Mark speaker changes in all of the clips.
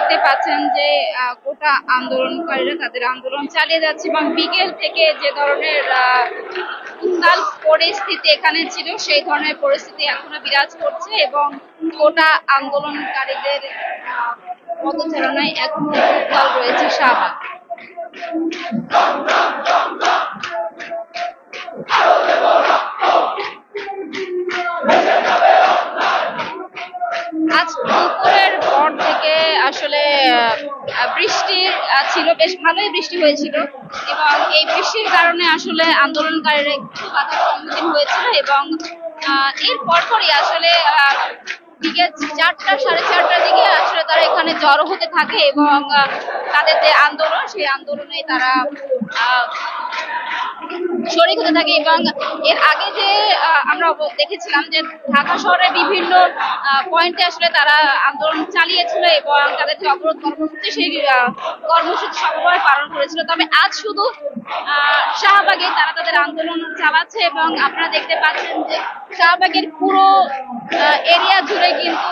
Speaker 1: দেখতে পাচ্ছেন যে গোটা আন্দোলনকারীরা তাদের আন্দোলন চালিয়ে যাচ্ছে এবং বিকেল থেকে যে ধরনের উত্তাল পরিস্থিতি এখানে ছিল সেই ধরনের পরিস্থিতি এখনো বিরাজ করছে এবং গোটা আন্দোলনকারীদের পদচারণায় এখনো উত্তাল রয়েছে শাহবাগ। আজ দুপুরের পর থেকে আসলে বৃষ্টি ছিল, বেশ ভালোই বৃষ্টি হয়েছিল এবং এই বৃষ্টির কারণে আসলে আন্দোলনকারীরা একটু বাধার সম্মুখীন হয়েছিল এবং এর পরপরই আসলে বিকেল 4টা 4:30টার দিকে আসলে তারা এখানে জড়ো হতে থাকে এবং তাদের যে আন্দোলন সেই আন্দোলনে তারা শরীক হতে থাকে। এবং এর আগে যে আমরা দেখেছিলাম যে ঢাকা শহরের বিভিন্ন পয়েন্টে আসলে তারা আন্দোলন চালিয়েছিল এবং তাদের যে অবরোধ কর্মসূচি সেই কর্মসূচি সবভাবে পালন করেছিল। তবে আজ শুধু শাহবাগে তারা তাদের আন্দোলন চালাচ্ছে এবং আপনারা দেখতে পাচ্ছেন যে শাহবাগের পুরো এরিয়া জুড়ে কিন্তু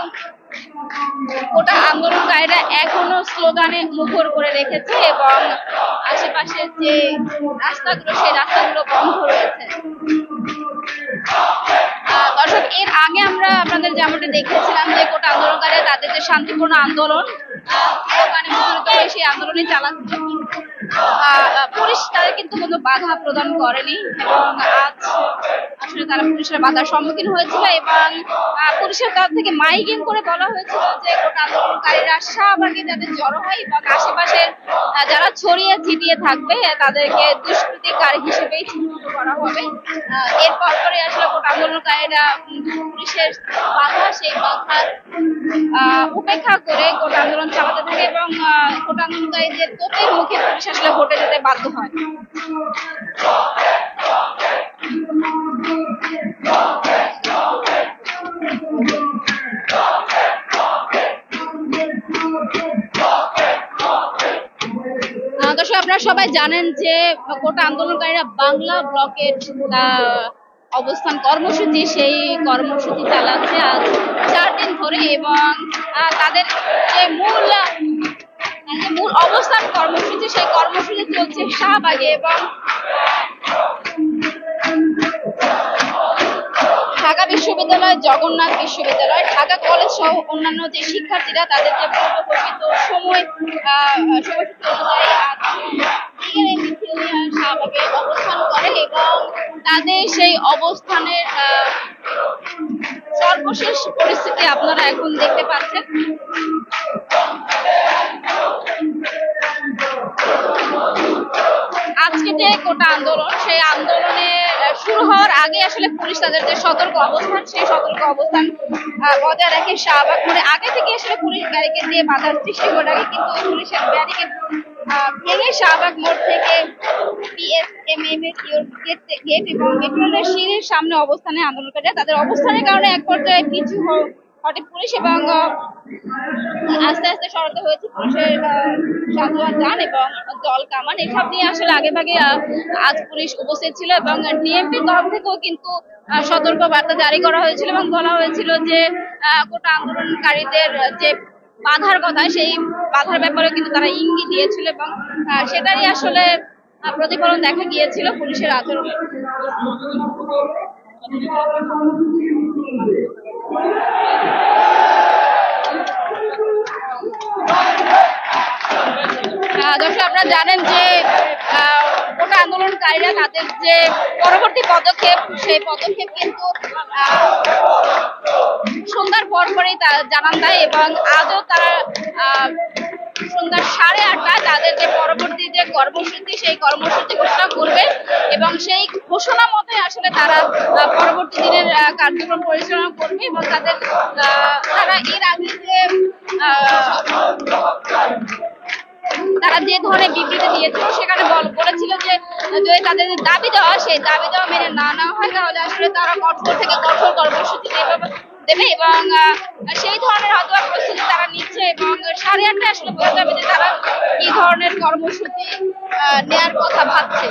Speaker 1: গোটা আন্দোলনকারীরা এখনো স্লোগানে মুখর করে রেখেছে এবং আশেপাশে যে রাস্তাগুলো সেই রাস্তাগুলো বন্ধ রয়েছে। দর্শক, এর আগে আমরা আপনাদের যেমনটা দেখেছিলাম যে গোটা আন্দোলনকারীরা তাদের যে শান্তিপূর্ণ আন্দোলন সেই আন্দোলনে চালাচ্ছে, পুলিশ তাদের কিন্তু কোনো বাধা প্রদান করেনি এবং আজ আসলে তারা পুলিশের বাধার সম্মুখীন হয়েছিল এবং পুলিশের তরফ থেকে মাইকিং করে বলা হয়েছিল যে গোটা আন্দোলনকারীরা শাহবাগে যাদের জড়ো হয় এবং আশেপাশের যারা ছড়িয়ে ছিটিয়ে থাকবে তাদেরকে দুষ্কৃতিকারী হিসেবেই চিহ্নিত করা হবে। এরপর পরে আসলে গোটা আন্দোলনকারীরা পুলিশের বাধা সেই বাধার উপেক্ষা করে গোটা আন্দোলন চালাতে থাকে এবং গোটা আন্দোলনকারীদের তোপের মুখে পুলিশ আসলে ঘটে যেতে বাধ্য হয়। দর্শক, আপনারা সবাই জানেন যে গোটা আন্দোলনকারীরা বাংলা ব্লকের অবস্থান কর্মসূচি সেই কর্মসূচি চালাচ্ছে আজ 4 দিন ধরে এবং তাদের যে মূল অবস্থান কর্মসূচি সেই কর্মসূচি চলছে শাহবাগে এবং ঢাকা বিশ্ববিদ্যালয়, জগন্নাথ বিশ্ববিদ্যালয়, ঢাকা কলেজ সহ অন্যান্য যে শিক্ষার্থীরা তাদের যে পূর্ব ঘোষিত সময়সূচি অনুযায়ী শাহবাগে অবস্থান করে এবং তাদের সেই অবস্থানের সর্বশেষ পরিস্থিতি আপনারা এখন দেখতে পাচ্ছেন। আজকে যে গোটা আন্দোলন সেই আন্দোলনে শুরু হওয়ার আগে আসলে পুলিশ তাদের যে সতর্ক অবস্থান সেই সতর্ক অবস্থান বজায় রাখে। শাহবাগ মোড়ে আগে থেকে আসলে পুলিশ ব্যারিকেড দিয়ে বাধার সৃষ্টি করে রাখে, কিন্তু পুলিশের ব্যারিকেড ভেঙে শাহবাগ মোড় থেকে বিএসএমএম গেট এবং মেট্রো রেলের সিঁড়ির সামনে অবস্থানে আন্দোলনকারীরা তাদের অবস্থানের কারণে এক পর্যায়ে পিছু হটে পুলিশ এবং আস্তে আস্তে সরাতে হয়েছে পুলিশের সাঁজোয়া যান এবং জল কামান এসব নিয়ে আসলে আগে ভাগে আজ পুলিশ উপস্থিত ছিল এবং ডিএমপির তরফ থেকেও কিন্তু সতর্ক বার্তা জারি করা হয়েছিল এবং বলা হয়েছিল যে গোটা আন্দোলনকারীদের যে বাধার কথা সেই বাধার ব্যাপারে কিন্তু তারা ইঙ্গিত দিয়েছিল এবং সেটারই আসলে প্রতিফলন দেখা গিয়েছিল পুলিশের আচরণে। দর্শক, আপনারা জানেন যে গোটা আন্দোলনকারীরা তাদের যে পরবর্তী পদক্ষেপ সেই পদক্ষেপ কিন্তু সন্ধ্যার পরপরই জানান দেয় এবং আজও তারা সন্ধ্যা 8:30টায় তাদের যে পরবর্তী যে কর্মসূচি সেই কর্মসূচি ঘোষণা করবে এবং সেই ঘোষণা মতে আসলে তারা পরবর্তী দিনের কার্যক্রম পরিচালনা করবে এবং তারা এর আগে যে তারা যে ধরনের বিবৃতি দিয়েছিল সেখানে বলেছিল যে যদি তাদের দাবি দেওয়া সেই দাবি দেওয়া মেনে না নেওয়া হয় তাহলে আসলে তারা কঠোর থেকে কঠোর কর্মসূচি দেবে এবং সেই ধরনের হয়তো প্রস্তুতি তারা নিচ্ছে এবং 8:30টায় আসলে বোঝা যাবে যে তারা কি ধরনের কর্মসূচি নেয়ার কথা ভাবছে।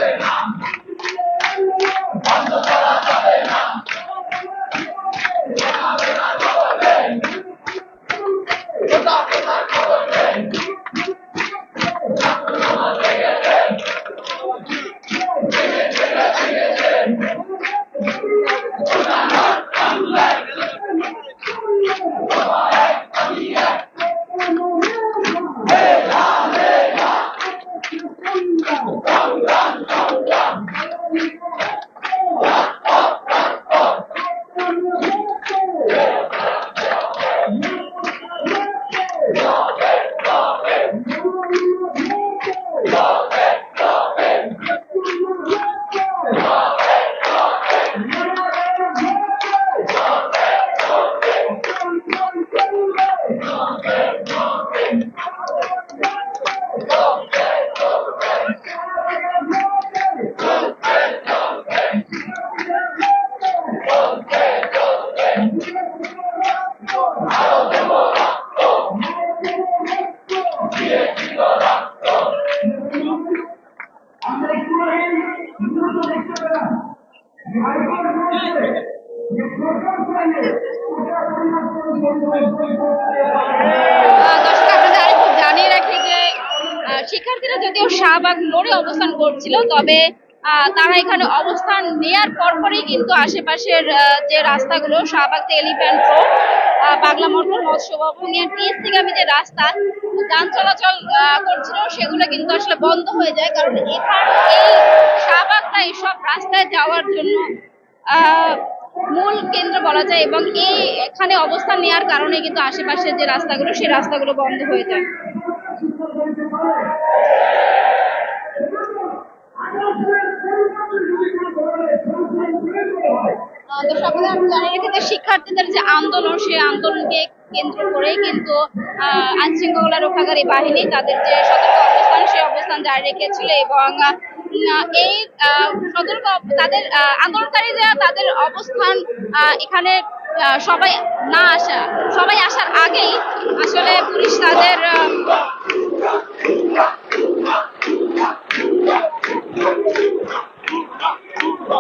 Speaker 1: দর্শক, আপনাদের আরেকটু জানিয়ে রাখি যে শিক্ষার্থীরা যদিও শাহবাগ মোড়ে অবস্থান করছিল, তবে তারা এখানে অবস্থান নেয়ার পরপরই কিন্তু আশেপাশের যে রাস্তাগুলো, শাহবাগ থেকে এলিফ্যান্ট রোড, বাংলা মোটর, মৎস্য ভবন, টিএসসি গামী যে রাস্তা যান চলাচল করছিল, সেগুলো কিন্তু আসলে বন্ধ হয়ে যায়। কারণ এখানে এই শাহবাগটা এইসব রাস্তায় যাওয়ার জন্য মূল কেন্দ্র বলা যায়, এবং এই এখানে অবস্থান নেওয়ার কারণে কিন্তু আশেপাশের যে রাস্তাগুলো, সেই রাস্তাগুলো বন্ধ হয়ে যায়। শিক্ষার্থীদের যে আন্দোলন, সেই আন্দোলনকে কেন্দ্র করে কিন্তু আইন শৃঙ্খলা রক্ষাকারী বাহিনী তাদের যে সতর্ক অবস্থান, সেই অবস্থান জারি রেখেছিল, এবং এই সতর্ক তাদের আন্দোলনকারীরা তাদের অবস্থান এখানে সবাই আসার আগেই আসলে পুলিশ তাদের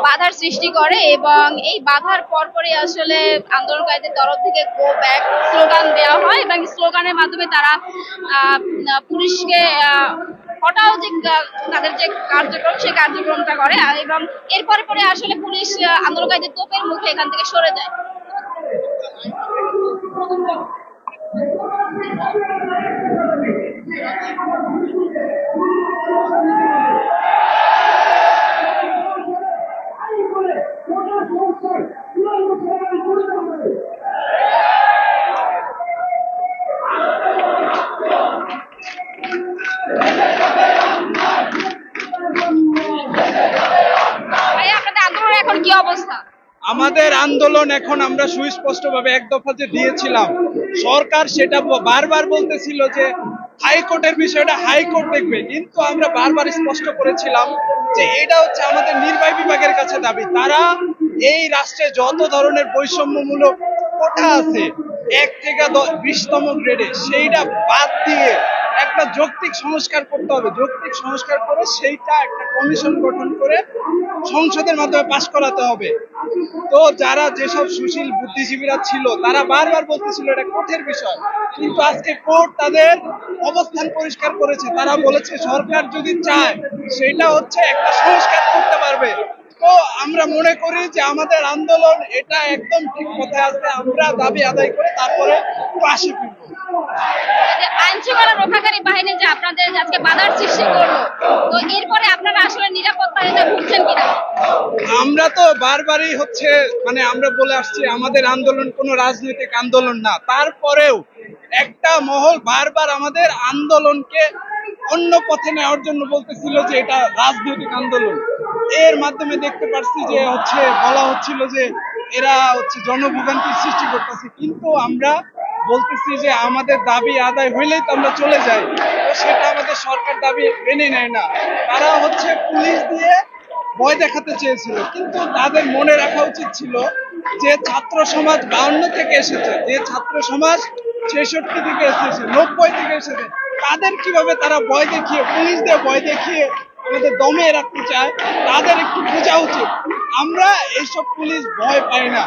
Speaker 1: বাধার সৃষ্টি করে, এবং এই বাধার পরপরই আসলে আন্দোলনকারীদের তরফ থেকে গো ব্যাক স্লোগান দেওয়া হয়, এবং স্লোগানের মাধ্যমে তারা পুলিশকে হটাও যে তাদের যে কার্যক্রম, সেই কার্যক্রমটা করে, এবং এরপরে পরে আসলে পুলিশ আন্দোলনকারীদের তোপের মুখে এখান থেকে সরে যায়।
Speaker 2: আমাদের আন্দোলন এখন আমরা সুস্পষ্টভাবে এক দফা যে দিয়েছিলাম, সরকার সেটা বারবার বলতেছিল যে হাইকোর্টের বিষয়টা হাইকোর্ট দেখবে, কিন্তু আমরা বারবার স্পষ্ট করেছিলাম যে এটা হচ্ছে আমাদের নির্বাহী বিভাগের কাছে দাবি। তারা এই রাষ্ট্রে যত ধরনের বৈষম্যমূলক কোটা আছে 1 থেকে 20তম গ্রেডে, সেইটা বাদ দিয়ে একটা যৌক্তিক সংস্কার করতে হবে। যৌক্তিক সংস্কার করে সেইটা একটা কমিশন গঠন করে সংসদের মাধ্যমে পাশ করাতে হবে। তো যারা যেসব সুশীল বুদ্ধিজীবীরা ছিল, তারা বারবার বলতেছিল এটা কোর্টের বিষয়, কিন্তু আজকে কোর্ট তাদের অবস্থান পরিষ্কার করেছে। তারা বলেছে সরকার যদি চায় সেটা হচ্ছে একটা সংস্কার করতে পারবে। তো আমরা মনে করি যে আমাদের আন্দোলন এটা একদম ঠিক কথায় আছে। আমরা দাবি আদায় করে তারপরে পাশে ফিরবো।
Speaker 1: আইন শৃঙ্খলা রক্ষাকারী বাহিনী যে আপনাদের আজকে বাধার সৃষ্টি করলো, তো এরপরে আপনারা আসলে নিরাপত্তাহীনতা ভুগছেন কিনা?
Speaker 2: আমরা তো বারবারই আমরা বলে আসছি আমাদের আন্দোলন কোনো রাজনৈতিক আন্দোলন না। তারপরেও একটা মহল বারবার আমাদের আন্দোলনকে অন্য পথে নেওয়ার জন্য বলতেছিল যে এটা রাজনৈতিক আন্দোলন। এর মাধ্যমে দেখতে পাচ্ছি যে বলা হচ্ছিল যে এরা জনভোগান্তির সৃষ্টি করতেছে, কিন্তু আমরা বলতেছি যে আমাদের দাবি আদায় হইলেই তো আমরা চলে যাই। তো সেটা আমাদের সরকার দাবি মেনে নেয় না। তারা পুলিশ দিয়ে ভয় দেখাতে চেয়েছিল, কিন্তু তাদের মনে রাখা উচিত ছিল যে ছাত্র সমাজ 52 থেকে এসেছে, যে ছাত্র সমাজ 66 থেকে এসেছে, 90 থেকে এসেছে, তাদের কিভাবে তারা ভয় দেখিয়ে, পুলিশ দিয়ে ভয় দেখিয়ে আমাদের দমে রাখতে চায়, তাদের একটু বোঝা উচিত। আমরা এইসব পুলিশ ভয় পাই না।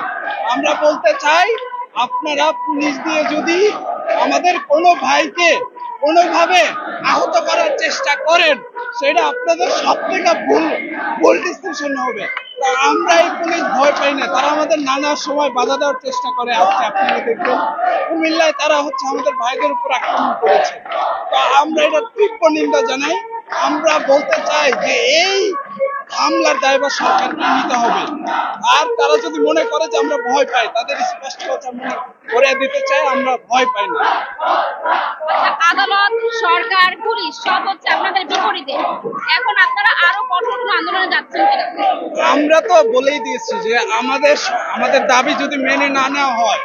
Speaker 2: আমরা বলতে চাই, আপনারা পুলিশ দিয়ে যদি আমাদের কোনো ভাইকে কোনোভাবে আহত করার চেষ্টা করেন, সেটা আপনাদের সব থেকে ভুল ডিসিশন হবে। আমরা এই পুলিশ ভয় পাই না। তারা আমাদের নানা সময় বাধা দেওয়ার চেষ্টা করে। আজকে আপনারা দেখবেন কুমিল্লায় তারা আমাদের ভাইদের উপর আক্রমণ করেছে। তো আমরা এটা তীব্র নিন্দা জানাই। আমরা বলতে চাই যে এই হামলার দায়ভার সরকারকে নিতে হবে। আর তারা যদি মনে করে যে আমরা ভয় পাই, তাদের স্পষ্ট কথা মনে করে দিতে চাই, আমরা ভয় পাই না।
Speaker 1: আদালত, সরকার, পুলিশ সব আপনাদের বিপরীতে। এখন আপনারা আরো কঠোর আন্দোলনে যাচ্ছেন কিনা?
Speaker 2: আমরা তো বলেই দিয়েছি যে আমাদের দাবি যদি মেনে না নেওয়া হয়,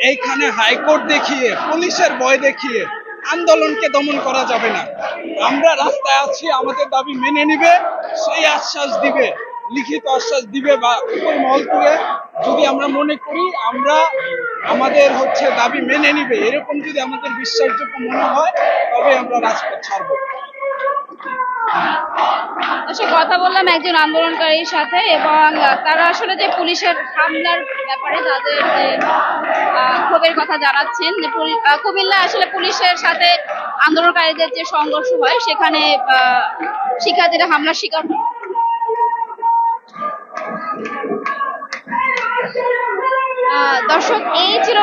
Speaker 2: এইখানে হাইকোর্ট দেখিয়ে, পুলিশের ভয় দেখিয়ে আন্দোলনকে দমন করা যাবে না। আমরা রাস্তায় আছি, আমাদের দাবি মেনে নিবে, সেই আশ্বাস দিবে, লিখিত আশ্বাস দিবে বা উপর মহল থেকে যদি আমরা মনে করি আমাদের দাবি মেনে নিবে, এরকম যদি আমাদের বিশ্বাসযোগ্য মনে হয়, তবে আমরা রাজপথ ছাড়বো।
Speaker 1: আসলে কথা বললাম একজন আন্দোলনকারীর সাথে, এবং তারা আসলে যে পুলিশের হামলার ব্যাপারে তাদের যে ক্ষোভের কথা জানাচ্ছেন, যে কুমিল্লা আসলে পুলিশের সাথে আন্দোলনকারীদের যে সংঘর্ষ হয় সেখানে শিক্ষার্থীরা হামলার শিকার হয়। দর্শক, এই ছিল